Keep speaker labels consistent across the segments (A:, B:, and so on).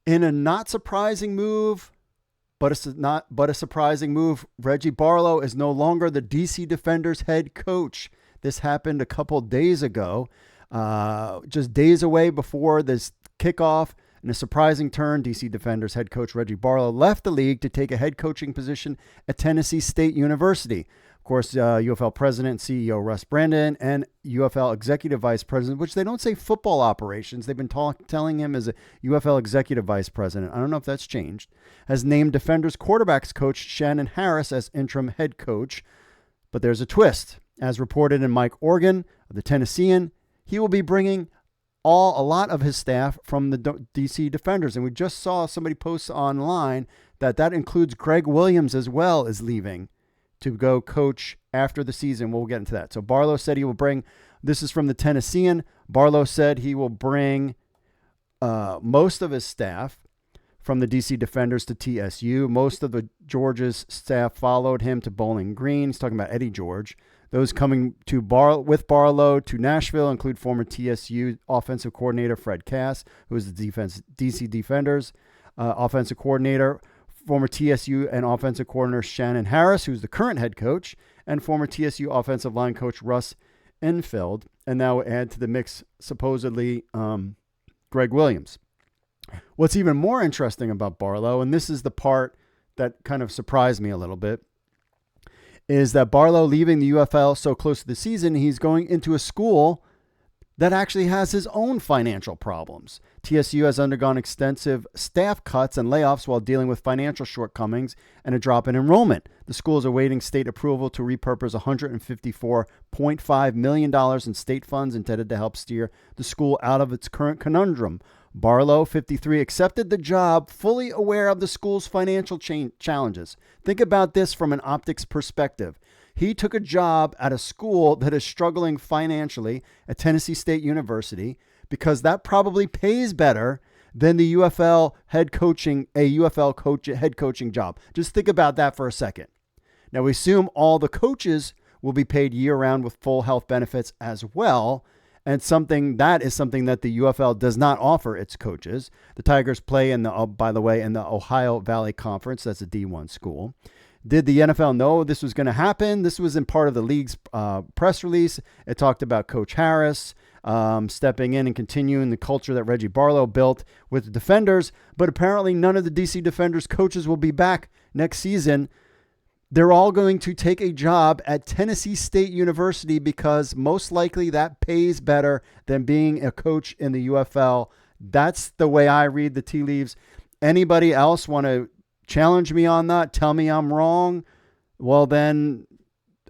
A: In a not surprising move, but a surprising move, Reggie Barlow is no longer the DC Defenders head coach. This happened a couple days ago, just days away before this kickoff. In a surprising turn, DC Defenders head coach Reggie Barlow left the league to take a head coaching position at Tennessee State University. Of course, UFL president and CEO Russ and UFL executive vice president, which they don't say football operations. They've been telling him as a UFL executive vice president. I don't know if that's changed. Has named Defenders quarterbacks coach Shannon Harris as interim head coach. But there's a twist. As reported in Mike Organ of the Tennessean, he will be bringing a lot of his staff from the DC Defenders. And we just saw somebody post online that includes Greg Williams as well is leaving to go coach after the season. We'll get into that. So Barlow said he will bring, this is from the Tennessean, Barlow said he will bring most of his staff from the DC Defenders to TSU. Most of the Georgia's staff followed him to Bowling Green. He's talking about Eddie George. Those coming to with Barlow to Nashville include former TSU offensive coordinator Fred Cass, who is the DC Defenders offensive coordinator, former TSU and offensive coordinator Shannon Harris, who's the current head coach, and former TSU offensive line coach Russ. And now add to the mix, supposedly, Greg Williams. What's even more interesting about Barlow, and this is the part that kind of surprised me a little bit, is that Barlow leaving the UFL so close to the season, he's going into a school that actually has his own financial problems. TSU has undergone extensive staff cuts and layoffs while dealing with financial shortcomings and a drop in enrollment. The school is awaiting state approval to repurpose $154.5 million in state funds intended to help steer the school out of its current conundrum. Barlow, 53, accepted the job fully aware of the school's financial challenges. Think about this from an optics perspective. He took a job at a school that is struggling financially at Tennessee State University because that probably pays better than the UFL head coaching job. Just think about that for a second. Now, we assume all the coaches will be paid year-round with full health benefits as well, and that is something that the UFL does not offer its coaches. The Tigers play in the Ohio Valley Conference. That's a D1 school. Did the NFL know this was going to happen? This was in part of the league's press release. It talked about Coach Harris stepping in and continuing the culture that Reggie Barlow built with the Defenders. But apparently none of the DC Defenders coaches will be back next season. They're all going to take a job at Tennessee State University because most likely that pays better than being a coach in the UFL. That's the way I read the tea leaves. Anybody else want to challenge me on that? Tell me I'm wrong? Well, then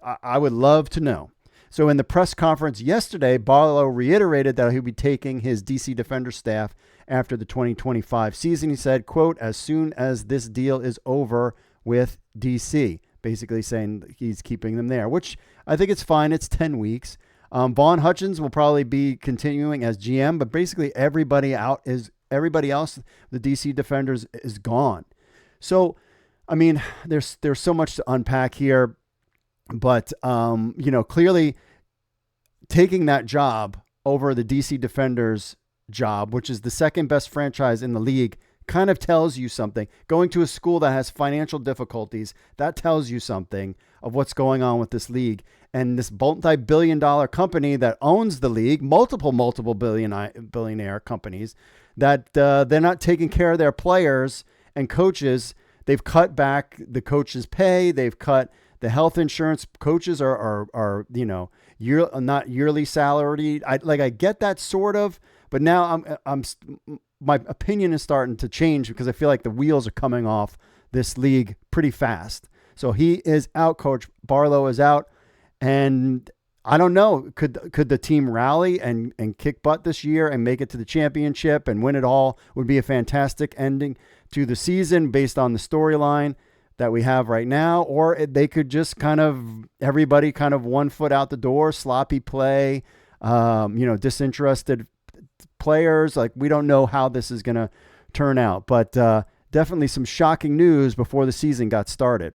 A: I would love to know. So in the press conference yesterday, Barlow reiterated that he'll be taking his DC Defender staff after the 2025 season. He said, quote, as soon as this deal is over with DC, basically saying he's keeping them there, which I think it's fine. It's 10 weeks. Vaughn Hutchins will probably be continuing as GM, but basically everybody else, the DC Defenders, is gone. So, I mean, there's so much to unpack here, but, clearly taking that job over the DC Defenders job, which is the second best franchise in the league, kind of tells you something. Going to a school that has financial difficulties, that tells you something of what's going on with this league. And this multi-billion-dollar company that owns the league, multiple billionaire companies, that they're not taking care of their players and coaches. They've cut back the coaches' pay. They've cut the health insurance. Coaches are not yearly salaried. I get that sort of, but now my opinion is starting to change because I feel like the wheels are coming off this league pretty fast. So he is out. Coach Barlow is out. And I don't know, could the team rally and kick butt this year and make it to the championship and win it all? Would be a fantastic ending to the season based on the storyline that we have right now. Or they could just everybody 1 foot out the door, sloppy play, disinterested players. Like, we don't know how this is going to turn out, but definitely some shocking news before the season got started.